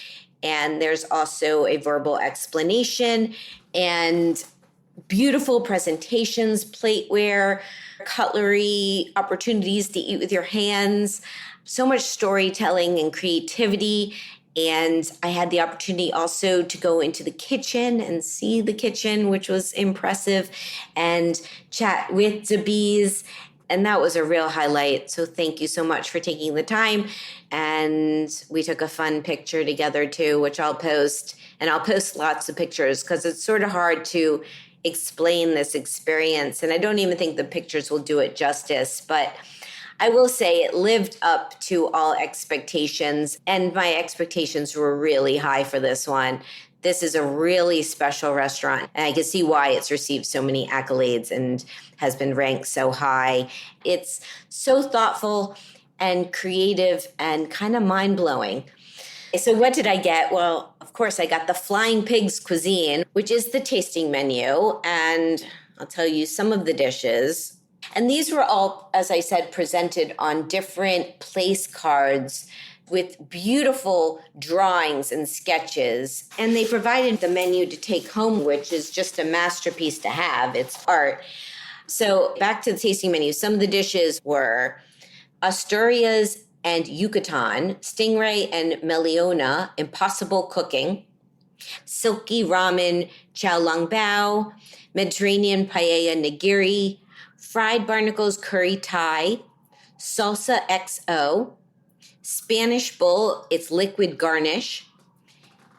And there's also a verbal explanation and beautiful presentations, plateware, cutlery, opportunities to eat with your hands, so much storytelling and creativity. And I had the opportunity also to go into the kitchen and see the kitchen, which was impressive, and chat with Dabiz. And that was a real highlight. So thank you so much for taking the time. And we took a fun picture together too, which I'll post. And I'll post lots of pictures because it's sort of hard to explain this experience. And I don't even think the pictures will do it justice. But I will say it lived up to all expectations. And my expectations were really high for this one. This is a really special restaurant, and I can see why it's received so many accolades and has been ranked so high. It's so thoughtful and creative and kind of mind-blowing. So what did I get? Well, of course, I got the Flying Pigs cuisine, which is the tasting menu, and I'll tell you some of the dishes. And these were all, as I said, presented on different place cards with beautiful drawings and sketches. And they provided the menu to take home, which is just a masterpiece to have. It's art. So back to the tasting menu. Some of the dishes were Asturias and Yucatan, stingray and meliona, impossible cooking, silky ramen chow lang bao, Mediterranean paella nigiri, fried barnacles curry Thai, salsa XO, Spanish bowl, it's liquid garnish,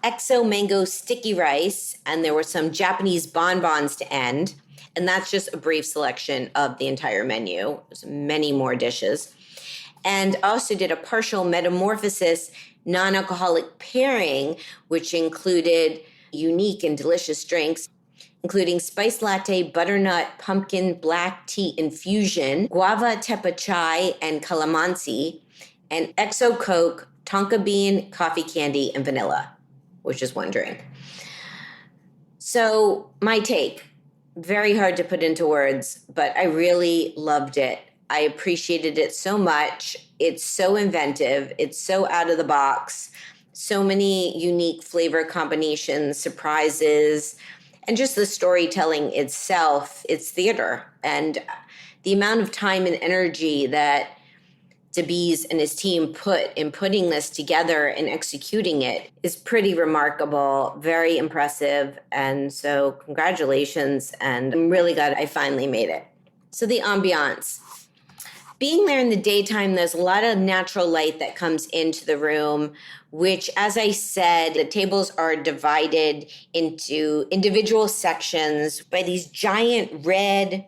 XO mango sticky rice, and there were some Japanese bonbons to end. And that's just a brief selection of the entire menu. There's many more dishes. And I also did a partial metamorphosis non-alcoholic pairing, which included unique and delicious drinks, including spice latte, butternut, pumpkin, black tea infusion, guava tepa chai, and calamansi, and XO Coke, tonka bean, coffee candy, and vanilla, which is one drink. So my take, very hard to put into words, but I really loved it. I appreciated it so much. It's so inventive. It's so out of the box. So many unique flavor combinations, surprises, and just the storytelling itself. It's theater. And the amount of time and energy that Dabiz and his team put in putting this together and executing it is pretty remarkable, very impressive. And so congratulations. And I'm really glad I finally made it. So the ambiance. Being there in the daytime, there's a lot of natural light that comes into the room, which, as I said, the tables are divided into individual sections by these giant red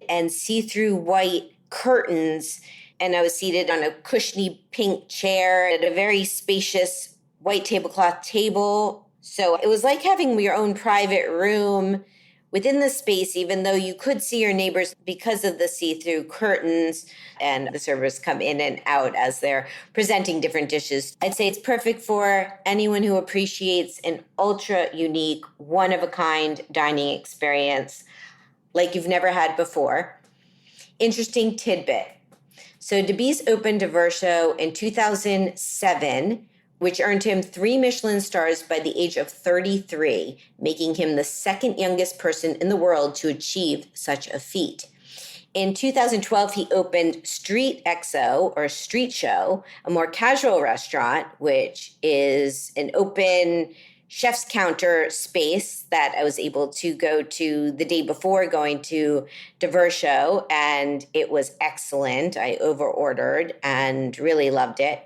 and see-through white curtains. And I was seated on a cushiony pink chair at a very spacious white tablecloth table. So it was like having your own private room within the space, even though you could see your neighbors because of the see-through curtains, and the servers come in and out as they're presenting different dishes. I'd say it's perfect for anyone who appreciates an ultra unique, one-of-a-kind dining experience like you've never had before. Interesting tidbit. So Dabiz opened Diverso in 2007, which earned him 3 Michelin stars by the age of 33, making him the second youngest person in the world to achieve such a feat. In 2012, he opened Street XO, or Street Show, a more casual restaurant, which is an open chef's counter space that I was able to go to the day before going to Diverso, and it was excellent. I over-ordered and really loved it.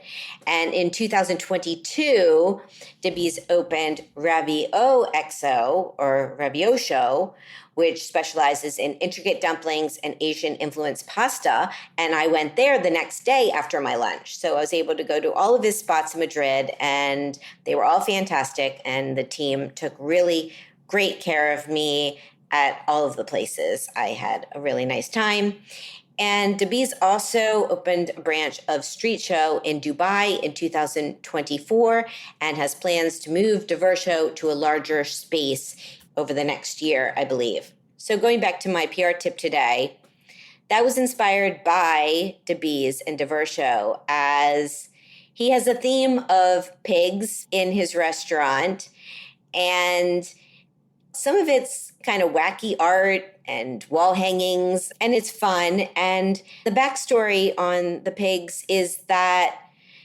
And in 2022, Dabiz opened Ravio XO, or Ravio Show, which specializes in intricate dumplings and Asian-influenced pasta. And I went there the next day after my lunch. So I was able to go to all of his spots in Madrid, and they were all fantastic. And the team took really great care of me at all of the places. I had a really nice time. And Dabiz also opened a branch of Street Show in Dubai in 2024 and has plans to move Divershow to a larger space over the next year, I believe. So going back to my PR tip today, that was inspired by Dabiz and Divershow, as he has a theme of pigs in his restaurant, and some of it's kind of wacky art and wall hangings, and it's fun. And the backstory on the pigs is that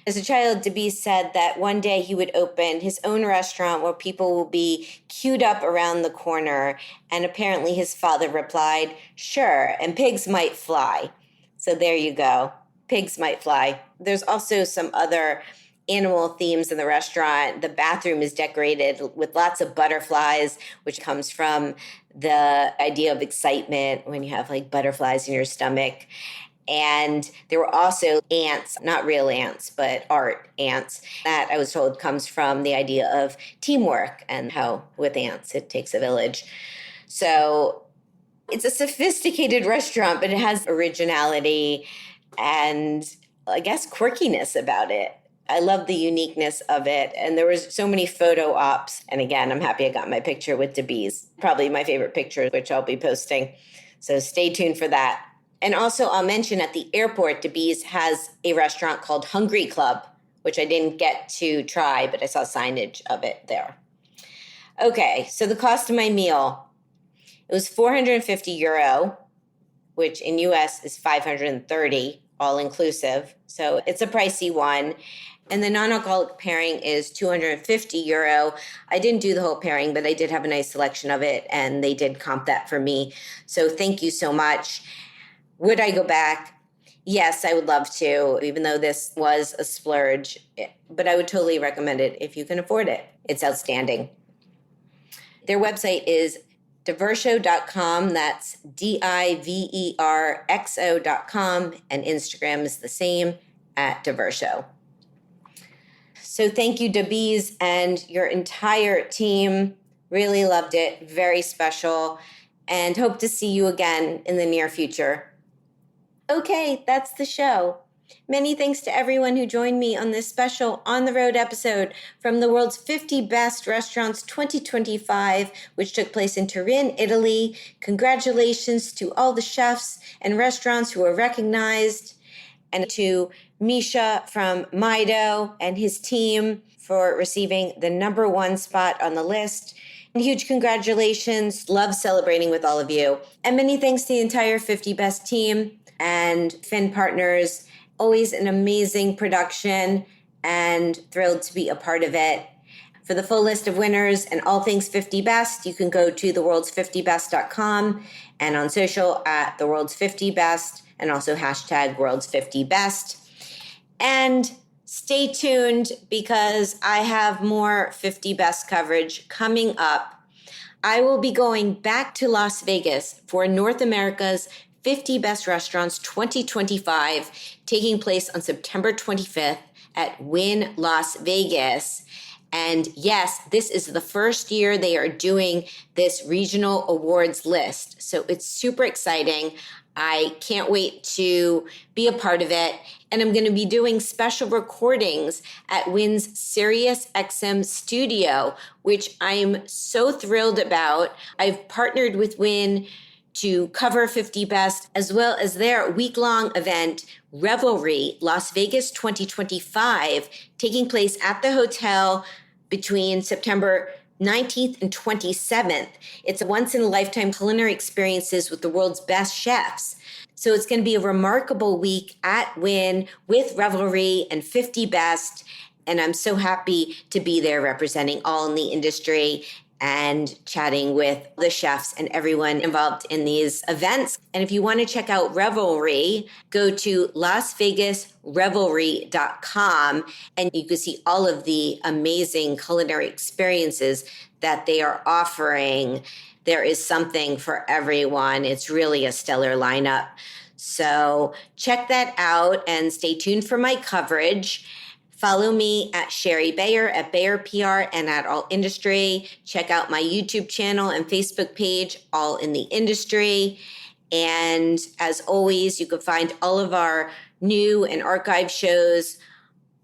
as a child, Dabiz said that one day he would open his own restaurant where people will be queued up around the corner. And apparently his father replied, "Sure, and pigs might fly." So there you go. Pigs might fly. There's also some other animal themes in the restaurant. The bathroom is decorated with lots of butterflies, which comes from the idea of excitement when you have like butterflies in your stomach. And there were also ants, not real ants, but art ants. That, I was told, comes from the idea of teamwork and how with ants it takes a village. So it's a sophisticated restaurant, but it has originality and I guess quirkiness about it. I love the uniqueness of it. And there was so many photo ops. And again, I'm happy I got my picture with Dabiz. Probably my favorite picture, which I'll be posting. So stay tuned for that. And also I'll mention at the airport, Dabiz has a restaurant called Hungry Club, which I didn't get to try, but I saw signage of it there. Okay, so the cost of my meal, it was 450 euro, which in US is 530, all inclusive. So it's a pricey one. And the non-alcoholic pairing is 250 euro. I didn't do the whole pairing, but I did have a nice selection of it, and they did comp that for me. So thank you so much. Would I go back? Yes, I would love to, even though this was a splurge. But I would totally recommend it if you can afford it. It's outstanding. Their website is divershow.com. That's DIVERXO.com. And Instagram is the same, at Divershow. So thank you, Dabiz, and your entire team. Really loved it. Very special. And hope to see you again in the near future. Okay, that's the show. Many thanks to everyone who joined me on this special on-the-road episode from the World's 50 Best Restaurants 2025, which took place in Turin, Italy. Congratulations to all the chefs and restaurants who were recognized, and to Micha from Maido and his team for receiving the #1 spot on the list. And huge congratulations. Love celebrating with all of you. And many thanks to the entire 50 Best team and Finn Partners. Always an amazing production and thrilled to be a part of it. For the full list of winners and all things 50 Best, you can go to theworlds50best.com and on social at theworlds50best and also hashtag worlds50best. And stay tuned because I have more 50 Best coverage coming up. I will be going back to Las Vegas for North America's 50 Best Restaurants 2025, taking place on September 25th at Wynn Las Vegas. And yes, this is the first year they are doing this regional awards list. So it's super exciting. I can't wait to be a part of it. And I'm going to be doing special recordings at Wynn's Sirius XM studio, which I'm so thrilled about. I've partnered with Wynn to cover 50 Best, as well as their week-long event, Revelry Las Vegas 2025, taking place at the hotel between September 19th and 27th. It's a once-in-a-lifetime culinary experiences with the world's best chefs. So it's going to be a remarkable week at Wynn with Revelry and 50 Best. And I'm so happy to be there representing all in the industry and chatting with the chefs and everyone involved in these events. And if you want to check out Revelry, go to LasVegasRevelry.com and you can see all of the amazing culinary experiences that they are offering. there is something for everyone. It's really a stellar lineup. So check that out and stay tuned for my coverage. Follow me at Shari Bayer, at Bayer PR, and at All Industry. Check out my YouTube channel and Facebook page, All in the Industry. And as always, you can find all of our new and archive shows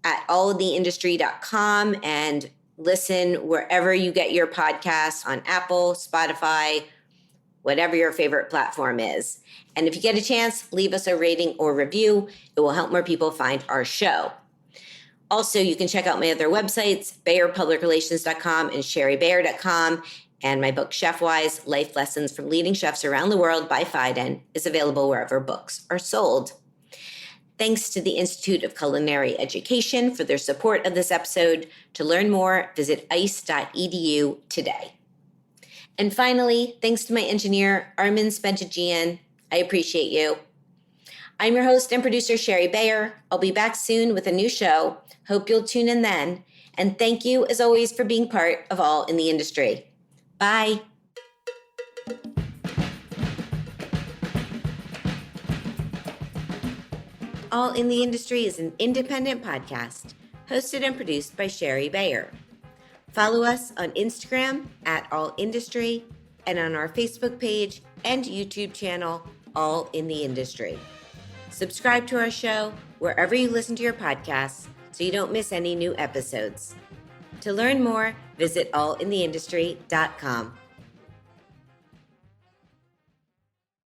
at allintheindustry.com and listen wherever you get your podcasts, on Apple, Spotify, whatever your favorite platform is. And if you get a chance, leave us a rating or review. It will help more people find our show. Also, you can check out my other websites, BayerPublicRelations.com and ShariBayer.com. And my book, Chef-Wise, Life Lessons from Leading Chefs Around the World by Fiden, is available wherever books are sold. Thanks to the Institute of Culinary Education for their support of this episode. To learn more, visit ice.edu today. And finally, thanks to my engineer, Armin Spentagian. I appreciate you. I'm your host and producer, Shari Bayer. I'll be back soon with a new show. Hope you'll tune in then. And thank you, as always, for being part of All in the Industry. Bye. All in the Industry is an independent podcast hosted and produced by Shari Bayer. Follow us on Instagram at All Industry and on our Facebook page and YouTube channel, All in the Industry. Subscribe to our show wherever you listen to your podcasts so you don't miss any new episodes. To learn more, visit allintheindustry.com.